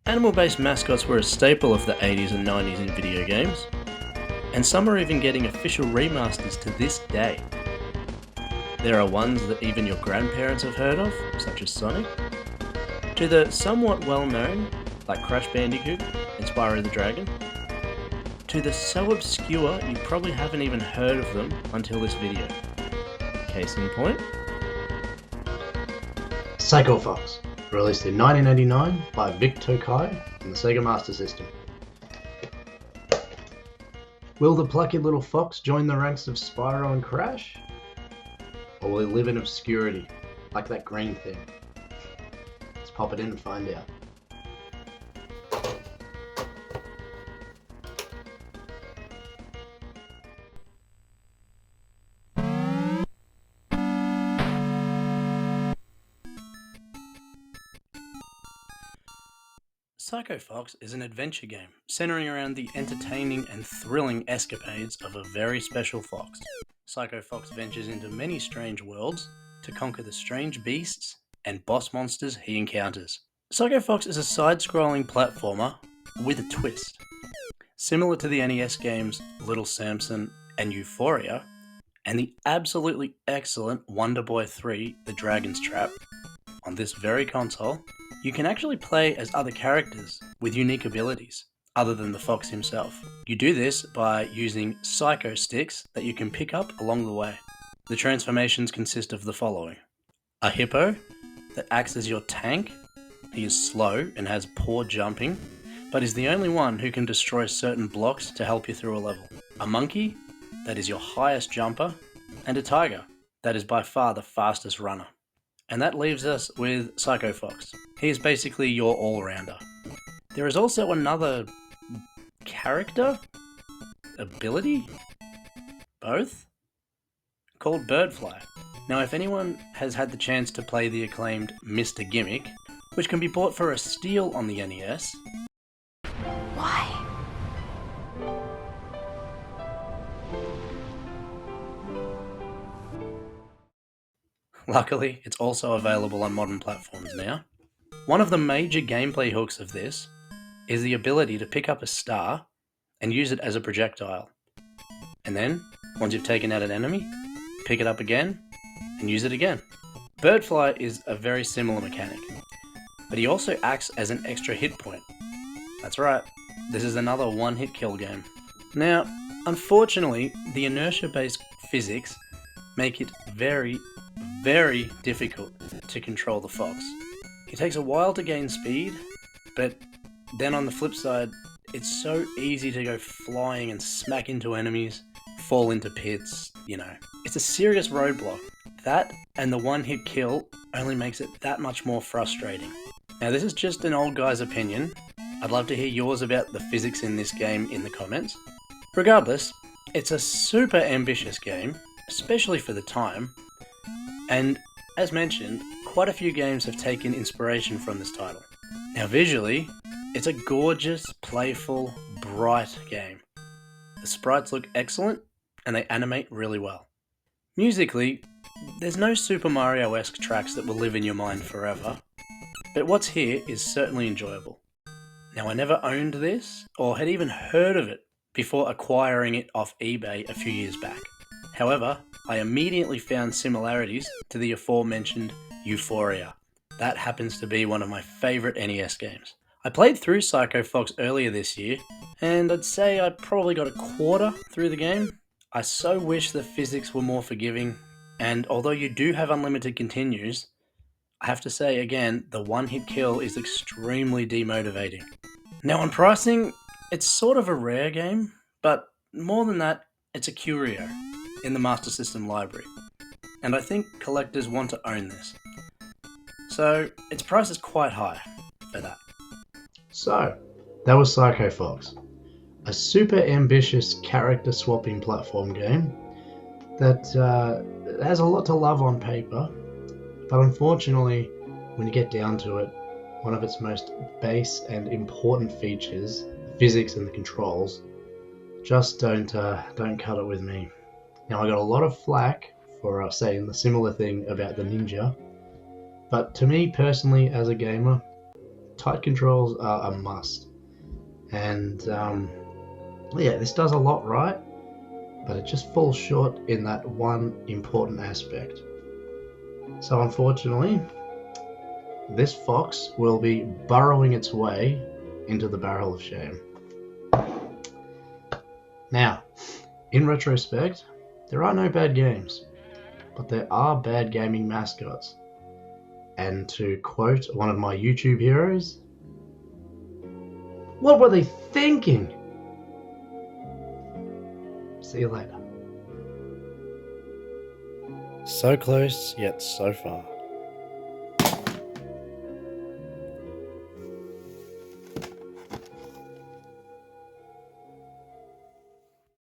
Animal-based mascots were a staple of the 80s and 90s in video games, and some are even getting official remasters to this day. There are ones that even your grandparents have heard of, such as Sonic, to the somewhat well-known, like Crash Bandicoot and Spyro the Dragon, to the so obscure you probably haven't even heard of them until this video. Case in point, Psycho Fox, released in 1989 by Vic Tokai on the Sega Master System. Will the plucky little fox join the ranks of Spyro and Crash? Or will he live in obscurity, like that green thing? Let's pop it in and find out. Psycho Fox is an adventure game centering around the entertaining and thrilling escapades of a very special fox. Psycho Fox ventures into many strange worlds to conquer the strange beasts and boss monsters he encounters. Psycho Fox is a side-scrolling platformer with a twist. Similar to the NES games Little Samson and Euphoria, and the absolutely excellent Wonder Boy 3 The Dragon's Trap, on this very console, you can actually play as other characters with unique abilities, other than the fox himself. You do this by using psycho sticks that you can pick up along the way. The transformations consist of the following. A hippo that acts as your tank. He is slow and has poor jumping, but is the only one who can destroy certain blocks to help you through a level. A monkey that is your highest jumper, and a tiger that is by far the fastest runner. And that leaves us with Psycho Fox. He is basically your all-rounder. There is also another character? Ability? Both? Called Birdfly. Now if anyone has had the chance to play the acclaimed Mr. Gimmick, which can be bought for a steal on the NES... Why? Luckily, it's also available on modern platforms now. One of the major gameplay hooks of this is the ability to pick up a star and use it as a projectile. And then, once you've taken out an enemy, pick it up again and use it again. Birdfly is a very similar mechanic, but he also acts as an extra hit point. That's right, this is another one-hit kill game. Now, unfortunately, the inertia-based physics make it very difficult to control the fox. It takes a while to gain speed, but then on the flip side, it's so easy to go flying and smack into enemies, fall into pits, It's a serious roadblock. That and the one-hit kill only makes it that much more frustrating. Now this is just an old guy's opinion. I'd love to hear yours about the physics in this game in the comments. Regardless, it's a super ambitious game, especially for the time, and as mentioned, quite a few games have taken inspiration from this title. Now visually, it's a gorgeous, playful, bright game. The sprites look excellent, and they animate really well. Musically, there's no Super Mario-esque tracks that will live in your mind forever, but what's here is certainly enjoyable. Now I never owned this, or had even heard of it, before acquiring it off eBay a few years back. However, I immediately found similarities to the aforementioned Euphoria. That happens to be one of my favourite NES games. I played through Psycho Fox earlier this year, and I'd say I probably got a quarter through the game. I so wish the physics were more forgiving, and although you do have unlimited continues, I have to say again, the one-hit kill is extremely demotivating. Now on pricing, it's sort of a rare game, but more than that, it's a curio in the Master System library, and I think collectors want to own this. So, its price is quite high for that. So, that was Psycho Fox, a super ambitious character swapping platform game that has a lot to love on paper, but unfortunately, when you get down to it, one of its most base and important features, physics and the controls, Just don't cut it with me. Now, I got a lot of flack for saying the similar thing about the Ninja, but to me personally, as a gamer, tight controls are a must. And yeah, this does a lot right, but it just falls short in that one important aspect. So unfortunately, this fox will be burrowing its way into the barrel of shame. Now, in retrospect, there are no bad games, but there are bad gaming mascots. And to quote one of my YouTube heroes, what were they thinking? See you later. So close, yet so far.